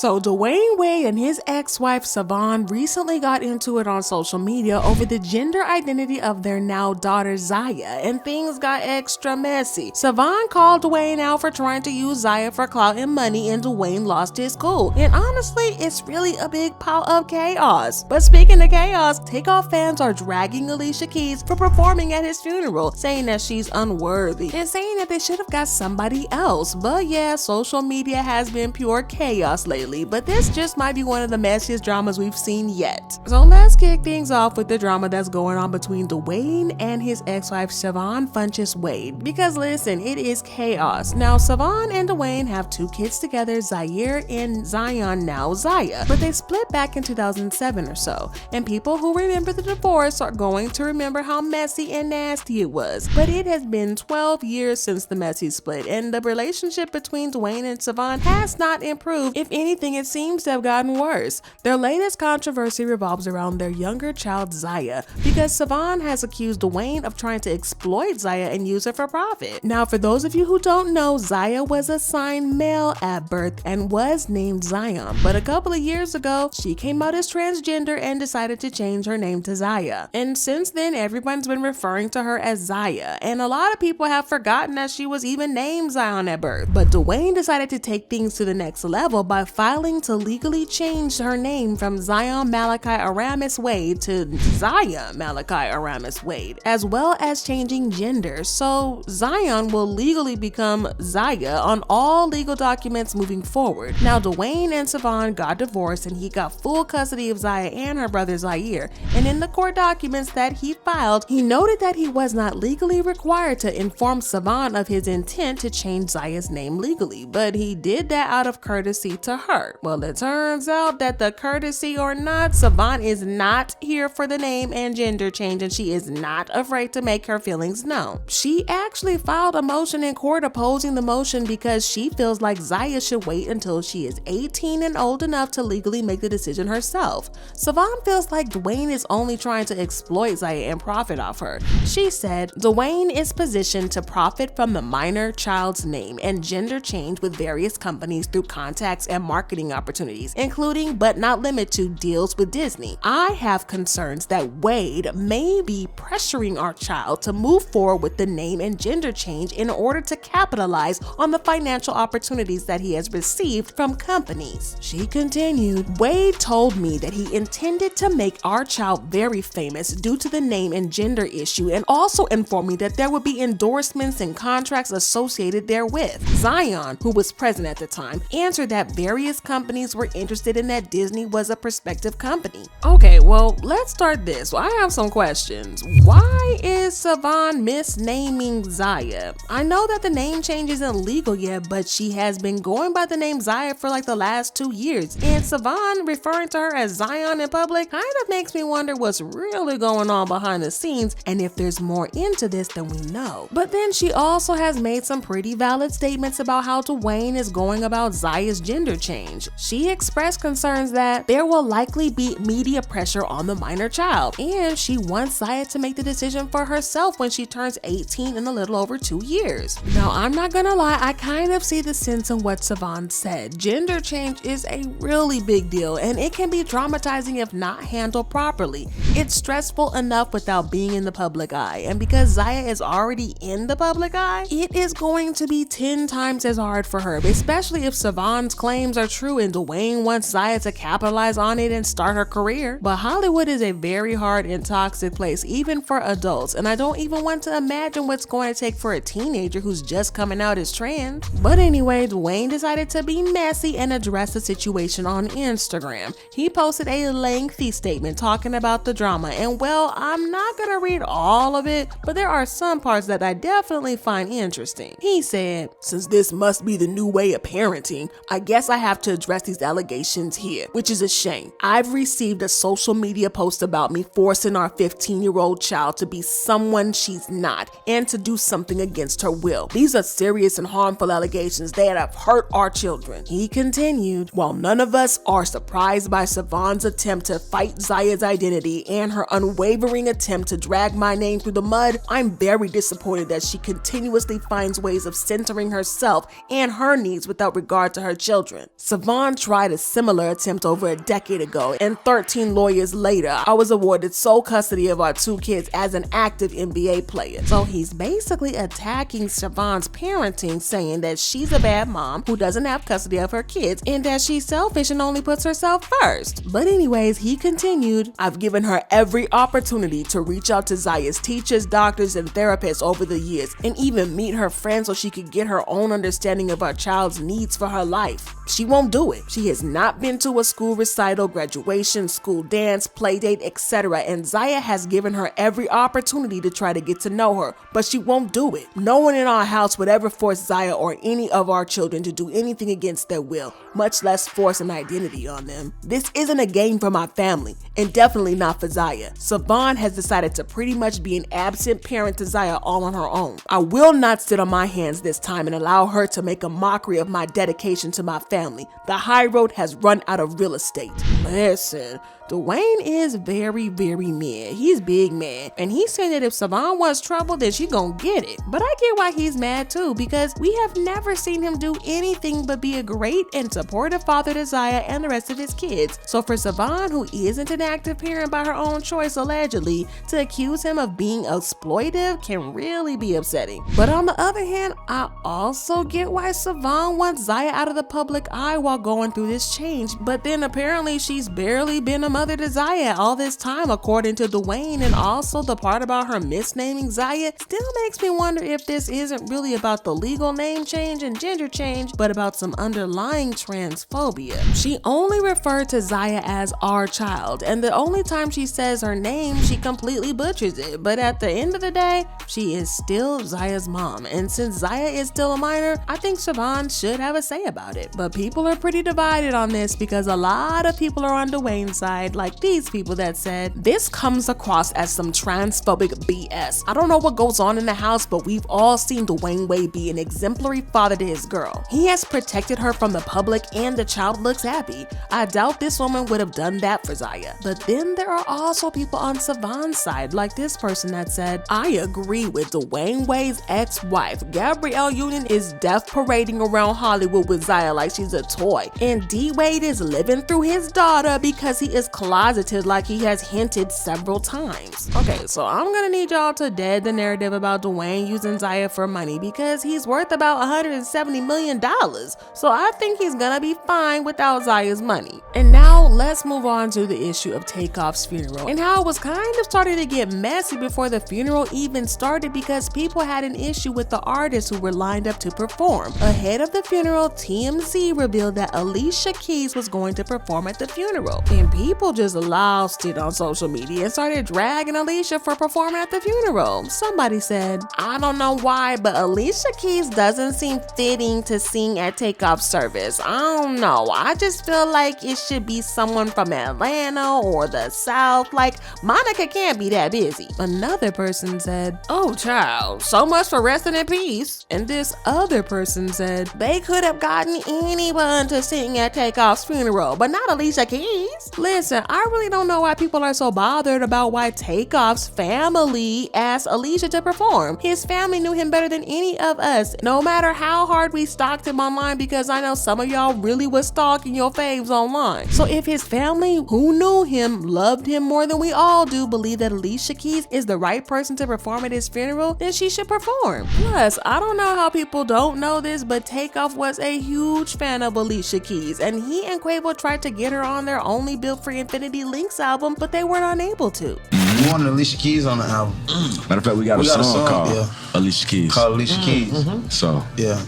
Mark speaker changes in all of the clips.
Speaker 1: So Dwayne Wade and his ex-wife Savannah recently got into it on social media over the gender identity of their now daughter Zaya, and things got extra messy. Savannah called Dwayne out for trying to use Zaya for clout and money, and Dwayne lost his cool. And honestly, it's really a big pile of chaos. But speaking of chaos, Takeoff fans are dragging Alicia for performing at his funeral, saying that she's unworthy and saying that they should have got somebody else. But yeah, social media has been pure chaos lately, but this just might be one of the messiest dramas we've seen yet. So let's kick things off with the drama that's going on between Dwayne and his ex-wife Savannah Funches Wade, because listen, it is chaos. Now Savannah and Dwayne have 2 kids together, Zaire and Zion, now Zaya, but they split back in 2007 or so, and people who remember the divorce are going to remember how messy and nasty it was. But it has been 12 years since the messy split, and the relationship between Dwayne and Savannah has not improved. If anything, it seems to have gotten worse. Their latest controversy revolves around their younger child Zaya, because Savannah has accused Dwayne of trying to exploit Zaya and use her for profit. Now, for those of you who don't know, Zaya was assigned male at birth and was named Zion, but a couple of years ago, she came out as transgender and decided to change her name to Zaya. And since then, everyone's been referring to her as Zaya, and a lot of people have forgotten that she was even named Zion at birth. But Dwayne decided to take things to the next level by filing to legally change her name from Zion Malachi Aramis Wade to Zaya Malachi Aramis Wade, as well as changing gender. So Zion will legally become Zaya on all legal documents moving forward. Now Dwayne and Savannah got divorced, and he got full custody of Zaya and her brother Zaire, and in the court documents that he filed, he noted that he was not legally required to inform Savannah of his intent to change Zaya's name legally, but he did that out of courtesy to her. Well, it turns out that the courtesy or not, Savannah is not here for the name and gender change, and she is not afraid to make her feelings known. She actually filed a motion in court opposing the motion because she feels like Zaya should wait until she is 18 and old enough to legally make the decision herself. Savannah feels like Dwayne is only trying to exploit Zaya and profit off her. She said, Dwayne is positioned to profit from the minor child's name and gender change with various companies through contacts and marketing opportunities, including but not limited to deals with Disney. I have concerns that Wade may be pressuring our child to move forward with the name and gender change in order to capitalize on the financial opportunities that he has received from companies. She continued, Wade told me that he intended to make our child very famous due to the name and gender issue, and also informed me that there would be endorsements and contracts associated therewith. Zion, who was present at the time, answered that various companies were interested in that Disney was a prospective company. Okay, well, let's start this. I have some questions. Why is Savannah misnaming Zaya? I know that the name change isn't legal yet, but she has been going by the name Zaya for like the last 2 years, and Savannah referring to her as Zion in public kind of makes me wonder what's really going on behind the scenes and if there's more into this than we know. But then she also has made some pretty valid statements about how Dwayne is going about Zaya's gender change. She expressed concerns that there will likely be media pressure on the minor child, and she wants Zaya to make the decision for herself when she turns 18 in a little over 2 years. Now, I'm not gonna lie, I kind of see the sense in what Savannah said. Gender change is a really big deal, and it can be traumatizing if not handled properly. It's stressful enough without being in the public eye, and because Zaya is already in the public eye, it is going to be 10 times as hard for her, especially if Savannah's claims are true and Dwayne wants Zaya to capitalize on it and start her career. But Hollywood is a very hard and toxic place, even for adults, and I don't even want to imagine what's going to take for a teenager who's just coming out as trans. But anyway, Dwayne decided to be messy and address the situation on Instagram. He posted a lengthy statement talking about the drama, and well, I'm not gonna read all of it, but there are some parts that I definitely find interesting. He said, since this must be the new way of parenting, I guess I have to address these allegations here, which is a shame. I've received a social media post about me forcing our 15-year-old child to be someone she's not and to do something against her will. These are serious and harmful allegations that have hurt our children. He continued, while none of us are surprised by Savannah's attempt to fight Zaya's identity and her unwavering attempt to drag my name through the mud, I'm very disappointed that she continuously finds ways of centering herself and her needs without regard to her children. Savannah tried a similar attempt over a decade ago, and 13 lawyers later, I was awarded sole custody of our 2 kids as an active NBA player. So he's basically attacking Savannah's parenting, saying that she's a bad mom who doesn't have custody of her kids and that she's selfish and only puts herself first. But anyways, he continued, I've given her every opportunity to reach out to Zaya's teachers, doctors, and therapists over the years, and even meet her friends so she could get her own understanding of our child's needs for her life. She won't do it. She has not been to a school recital, graduation, school dance, play date, etc. And Zaya has given her every opportunity to try to get to know her, but she won't do it. No one in our house would ever force Zaya or any of our children to do anything against their will, much less force an identity on them. This isn't a game for my family, and definitely not for Zaya. Savannah has decided to pretty much be an absent parent to Zaya all on her own. I will not sit on my hands this time and allow her to make a mockery of my dedication to my family. The high road has run out of real estate. Listen, Dwayne is very mad. He's big mad, and he's saying that if Savannah wants trouble, then she gonna get it. But I get why he's mad too, because we have never seen him do anything but be a great and supportive father to Zaya and the rest of his kids. So for Savannah, who isn't an active parent by her own choice allegedly, to accuse him of being exploitive can really be upsetting. But on the other hand, I also get why Savannah wants Zaya out of the public eye while going through this change. But then apparently she's barely been a mother to Zaya all this time, according to Dwayne, and also the part about her misnaming Zaya still makes me wonder if this isn't really about the legal name change and gender change, but about some underlying transphobia. She only referred to Zaya as our child, and the only time she says her name, she completely butchers it. But at the end of the day, she is still Zaya's mom, and since Zaya is still a minor, I think Savannah should have a say about it. But people are pretty divided on this because a lot of people are on Dwayne's side, like these people that said, this comes across as some transphobic BS. I don't know what goes on in the house, but we've all seen Dwayne Wade be an exemplary father to his girl. He has protected her from the public and the child looks happy. I doubt this woman would have done that for Zaya. But then there are also people on Savannah's side, like this person that said, I agree with Dwayne Wade's ex-wife. Gabrielle Union is death parading around Hollywood with Zaya like she's a toy. And D Wade is living through his daughter because he is closeted like he has hinted several times. Okay, so I'm gonna need y'all to dead the narrative about Dwayne using Zaya for money because he's worth about $170 million. So I think he's gonna be fine without Zaya's money. And now let's move on to the issue of Takeoff's funeral and how it was kind of starting to get messy before the funeral even started because people had an issue with the artists who were lined up to perform. Ahead of the funeral, TMZ revealed that Alicia Keys was going to perform at the funeral, and people just lost it on social media and started dragging Alicia for performing at the funeral. Somebody said, I don't know why, but Alicia Keys doesn't seem fitting to sing at Takeoff's service. I don't know. I just feel like it should be someone from Atlanta or the South. Like, Monica can't be that busy. Another person said, oh child, so much for resting in peace. And this other person said, they could have gotten anyone to sing at Takeoff's funeral, but not Alicia Keys. Listen, I really don't know why people are so bothered about why Takeoff's family asked Alicia to perform. His family knew him better than any of us, no matter how hard we stalked him online, because I know some of y'all really was stalking your faves online. So if his family who knew him, loved him more than we all do, believe that Alicia Keys is the right person to perform at his funeral, then she should perform. Plus, I don't know how people don't know this, but Takeoff was a huge fan of Alicia Keys, and he and Quavo tried to get her on their Only Built for Infinity Links album, but they weren't unable to.
Speaker 2: We wanted Alicia Keys on the album.
Speaker 3: Matter of fact, we got a song called Alicia Keys.
Speaker 2: Called Alicia Keys.
Speaker 3: So,
Speaker 2: yeah.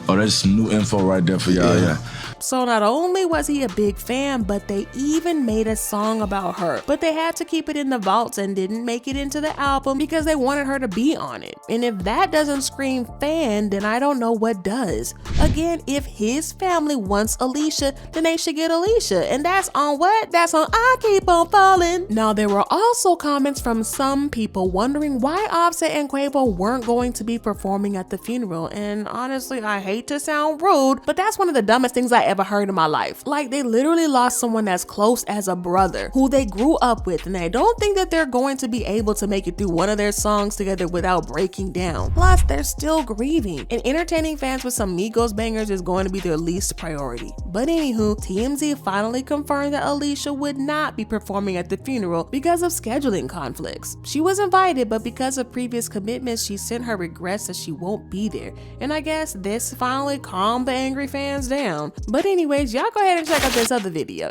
Speaker 3: Oh, that's some new info right there for y'all, yeah.
Speaker 1: So not only was he a big fan, but they even made a song about her. But they had to keep it in the vaults and didn't make it into the album because they wanted her to be on it. And if that doesn't scream fan, then I don't know what does. Again, if his family wants Alicia, then they should get Alicia. And that's on what? That's on I Keep On Falling. Now, there were also comments from some people wondering why Offset and Quavo weren't going to be performing at the funeral. And honestly, I hate to sound rude, but that's one of the dumbest things I ever heard in my life. Like, they literally lost someone as close as a brother who they grew up with, and I don't think that they're going to be able to make it through one of their songs together without breaking down. Plus, they're still grieving, and entertaining fans with some Migos bangers is going to be their least priority. But anywho, TMZ finally confirmed that Alicia would not be performing at the funeral because of scheduling conflicts. She was invited, but because of previous commitments, she sent her regrets that she won't be there. And I guess this finally calmed the angry fans down. But anyways, y'all go ahead and check out this other video.